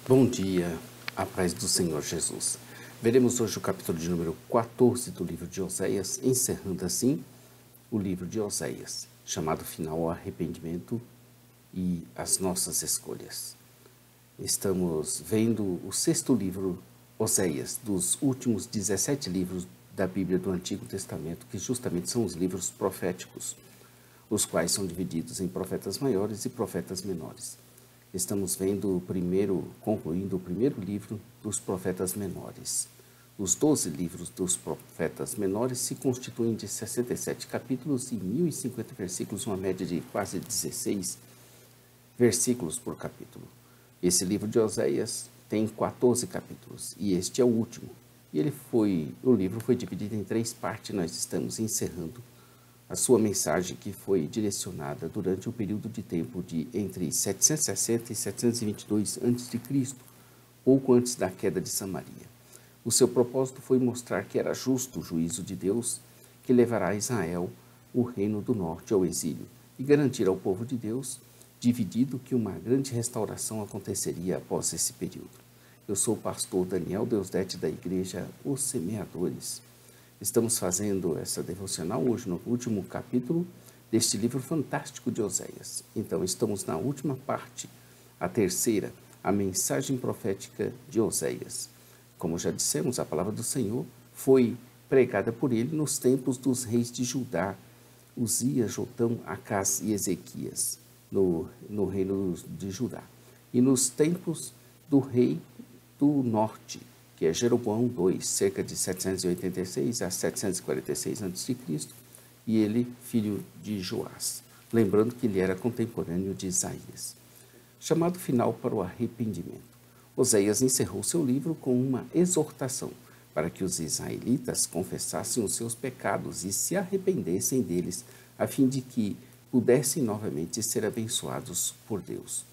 Bom dia, a paz do Senhor Jesus. Veremos hoje o capítulo de número 14 do livro de Oséias, encerrando assim o livro de Oséias, chamado final ao arrependimento e as nossas escolhas. Estamos vendo o sexto livro, Oséias, dos últimos 17 livros da Bíblia do Antigo Testamento, que justamente são os livros proféticos, os quais são divididos em profetas maiores e profetas menores. Estamos concluindo o primeiro livro dos profetas menores. Os 12 livros dos profetas menores se constituem de 67 capítulos e 1050 versículos, uma média de quase 16 versículos por capítulo. Esse livro de Oséias tem 14 capítulos e este é o último. O livro foi dividido em 3 partes, nós estamos encerrando a sua mensagem, que foi direcionada durante o período de tempo de entre 760 e 722 a.C., pouco antes da queda de Samaria. O seu propósito foi mostrar que era justo o juízo de Deus que levará a Israel, o reino do norte, ao exílio, e garantir ao povo de Deus, dividido, que uma grande restauração aconteceria após esse período. Eu sou o pastor Daniel Deusdete, da igreja Os Semeadores. Estamos fazendo essa devocional hoje no último capítulo deste livro fantástico de Oséias. Então, estamos na última parte, a terceira, a mensagem profética de Oséias. Como já dissemos, a palavra do Senhor foi pregada por ele nos tempos dos reis de Judá, Uzias, Jotão, Acás e Ezequias, no reino de Judá. E nos tempos do rei do norte, que é Jeroboão II, cerca de 786 a 746 a.C., e ele, filho de Joás. Lembrando que ele era contemporâneo de Isaías. Chamado final para o arrependimento. Oséias encerrou seu livro com uma exortação para que os israelitas confessassem os seus pecados e se arrependessem deles, a fim de que pudessem novamente ser abençoados por Deus.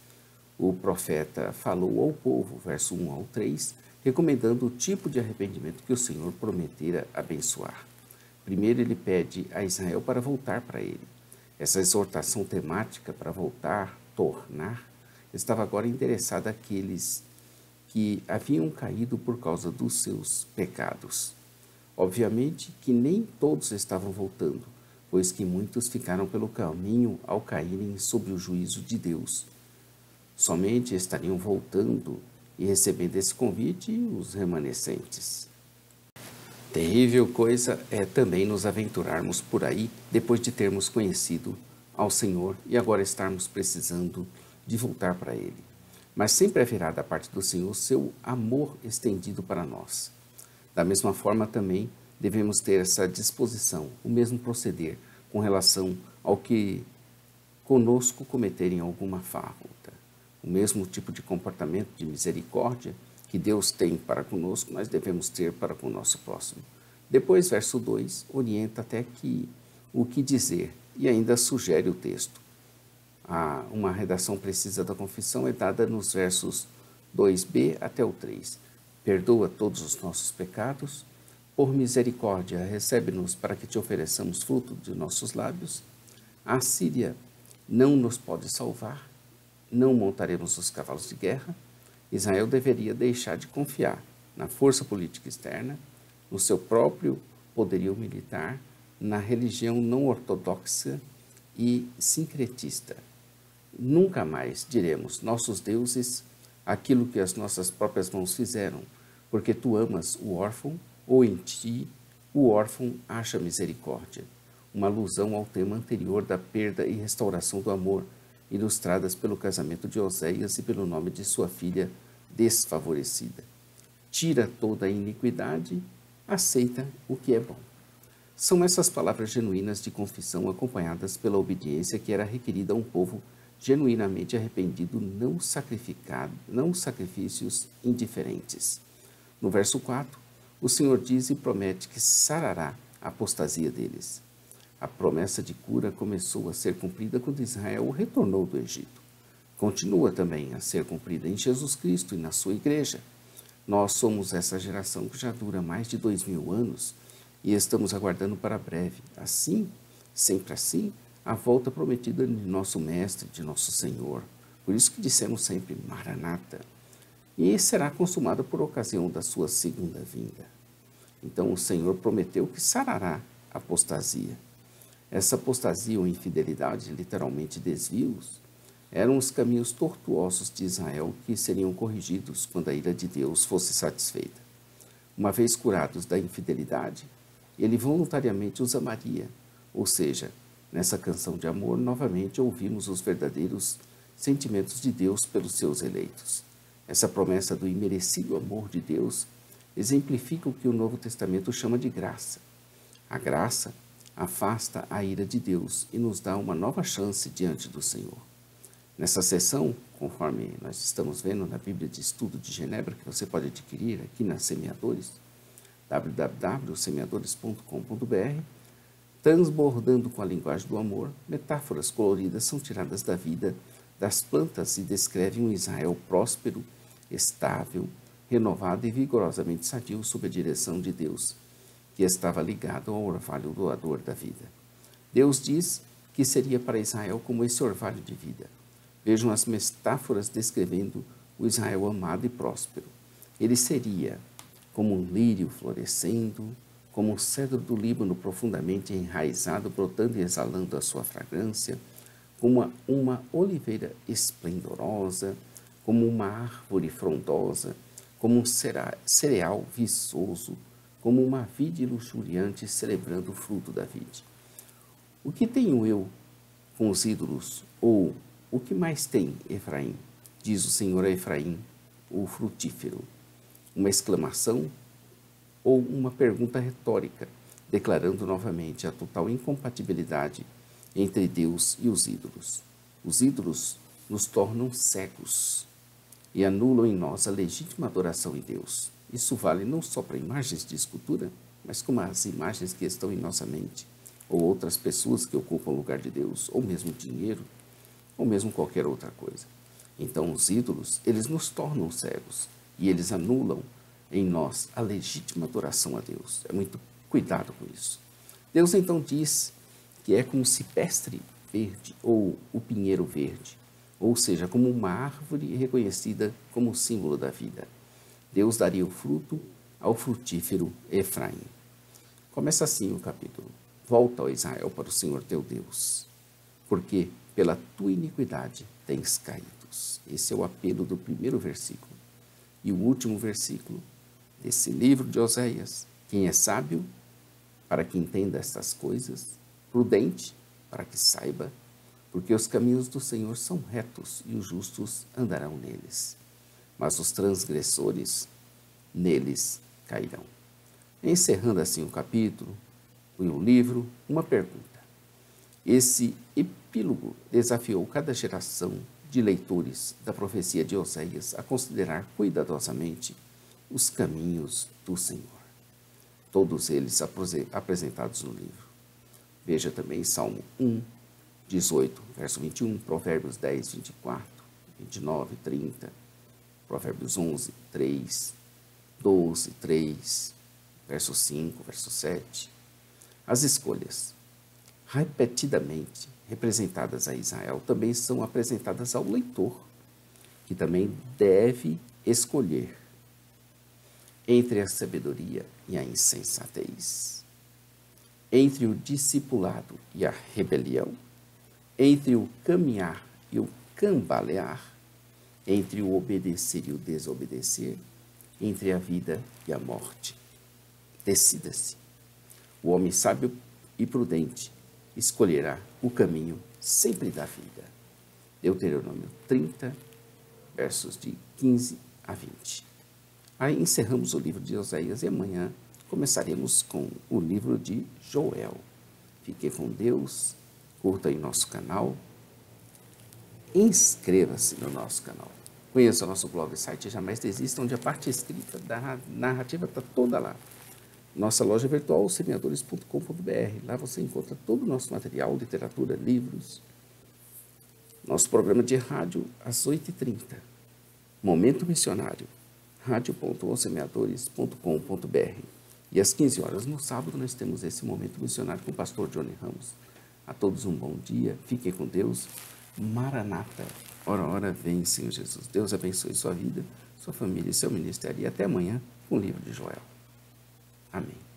O profeta falou ao povo, verso 1 ao 3, recomendando o tipo de arrependimento que o Senhor prometera abençoar. Primeiro, ele pede a Israel para voltar para ele. Essa exortação temática para voltar, tornar, estava agora endereçada àqueles que haviam caído por causa dos seus pecados. Obviamente que nem todos estavam voltando, pois que muitos ficaram pelo caminho ao caírem sob o juízo de Deus. Somente estariam voltando e recebendo esse convite os remanescentes. Terrível coisa é também nos aventurarmos por aí depois de termos conhecido ao Senhor e agora estarmos precisando de voltar para Ele. Mas sempre haverá da parte do Senhor seu amor estendido para nós. Da mesma forma também devemos ter essa disposição, o mesmo proceder com relação ao que conosco cometerem alguma falta. O mesmo tipo de comportamento de misericórdia que Deus tem para conosco, nós devemos ter para com o nosso próximo. Depois, verso 2, orienta até o que dizer e ainda sugere o texto. Uma redação precisa da confissão é dada nos versos 2b até o 3. Perdoa todos os nossos pecados, por misericórdia recebe-nos para que te ofereçamos fruto de nossos lábios. A Síria não nos pode salvar, não montaremos os cavalos de guerra. Israel deveria deixar de confiar na força política externa, no seu próprio poderio militar, na religião não ortodoxa e sincretista. Nunca mais diremos, nossos deuses, aquilo que as nossas próprias mãos fizeram, porque tu amas o órfão, ou em ti o órfão acha misericórdia. Uma alusão ao tema anterior da perda e restauração do amor, ilustradas pelo casamento de Oséias e pelo nome de sua filha desfavorecida. Tira toda a iniquidade, aceita o que é bom. São essas palavras genuínas de confissão acompanhadas pela obediência que era requerida a um povo genuinamente arrependido, não sacrifícios indiferentes. No verso 4, o Senhor diz e promete que sarará a apostasia deles. A promessa de cura começou a ser cumprida quando Israel retornou do Egito. Continua também a ser cumprida em Jesus Cristo e na sua igreja. Nós somos essa geração que já dura mais de 2000 anos e estamos aguardando para breve. Assim, sempre assim, a volta prometida de nosso Mestre, de nosso Senhor. Por isso que dissemos sempre, Maranata. e será consumado por ocasião da sua segunda vinda. Então o Senhor prometeu que sarará a apostasia. Essa apostasia ou infidelidade, literalmente desvios, eram os caminhos tortuosos de Israel que seriam corrigidos quando a ira de Deus fosse satisfeita. Uma vez curados da infidelidade, ele voluntariamente os amaria, ou seja, nessa canção de amor, novamente ouvimos os verdadeiros sentimentos de Deus pelos seus eleitos. Essa promessa do imerecido amor de Deus exemplifica o que o Novo Testamento chama de graça. A graça afasta a ira de Deus e nos dá uma nova chance diante do Senhor. Nessa sessão, conforme nós estamos vendo na Bíblia de Estudo de Genebra, que você pode adquirir aqui na Semeadores, www.semeadores.com.br, transbordando com a linguagem do amor, metáforas coloridas são tiradas da vida das plantas e descrevem um Israel próspero, estável, renovado e vigorosamente sadio sob a direção de Deus, que estava ligado ao orvalho doador da vida. Deus diz que seria para Israel como esse orvalho de vida. Vejam as metáforas descrevendo o Israel amado e próspero. Ele seria como um lírio florescendo, como um cedro do Líbano profundamente enraizado, brotando e exalando a sua fragrância, como uma oliveira esplendorosa, como uma árvore frondosa, como um cereal viçoso, como uma vide luxuriante celebrando o fruto da vide. O que tenho eu com os ídolos? Ou o que mais tem, Efraim? Diz o Senhor a Efraim, o frutífero. Uma exclamação ou uma pergunta retórica, declarando novamente a total incompatibilidade entre Deus e os ídolos. Os ídolos nos tornam cegos e anulam em nós a legítima adoração em Deus. Isso vale não só para imagens de escultura, mas como as imagens que estão em nossa mente, ou outras pessoas que ocupam o lugar de Deus, ou mesmo dinheiro, ou mesmo qualquer outra coisa. Então os ídolos, eles nos tornam cegos e eles anulam em nós a legítima adoração a Deus. É muito cuidado com isso. Deus então diz que é como o cipestre verde ou o pinheiro verde, ou seja, como uma árvore reconhecida como símbolo da vida. Deus daria o fruto ao frutífero Efraim. Começa assim o capítulo. Volta, ó Israel, para o Senhor teu Deus, porque pela tua iniquidade tens caído. Esse é o apelo do primeiro versículo. E o último versículo desse livro de Oséias. Quem é sábio, para que entenda estas coisas, prudente, para que saiba, porque os caminhos do Senhor são retos e os justos andarão neles, mas os transgressores neles cairão. Encerrando assim o capítulo, o livro, uma pergunta. Esse epílogo desafiou cada geração de leitores da profecia de Oséias a considerar cuidadosamente os caminhos do Senhor. Todos eles apresentados no livro. Veja também Salmo 1, 18, verso 21, Provérbios 10, 24, 29, 30, Provérbios 11, 3, 12, 3, verso 5, verso 7. As escolhas, repetidamente representadas a Israel, também são apresentadas ao leitor, que também deve escolher entre a sabedoria e a insensatez, entre o discipulado e a rebelião, entre o caminhar e o cambalear, entre o obedecer e o desobedecer, entre a vida e a morte. Decida-se. O homem sábio e prudente escolherá o caminho sempre da vida. Deuteronômio 30, versos de 15 a 20. Aí encerramos o livro de Oséias e amanhã começaremos com o livro de Joel. Fique com Deus, curta em nosso canal, inscreva-se no nosso canal. Conheça o nosso blog e site Jamais Desista, onde a parte escrita da narrativa está toda lá. Nossa loja virtual, semeadores.com.br. Lá você encontra todo o nosso material, literatura, livros. Nosso programa de rádio às 8h30. Momento Missionário, radio.semeadores.com.br. E às 15 horas no sábado nós temos esse Momento Missionário com o pastor Johnny Ramos. A todos um bom dia, fiquem com Deus. Maranata, ora, ora, vem, Senhor Jesus. Deus abençoe sua vida, sua família e seu ministério. E até amanhã com o livro de Joel. Amém.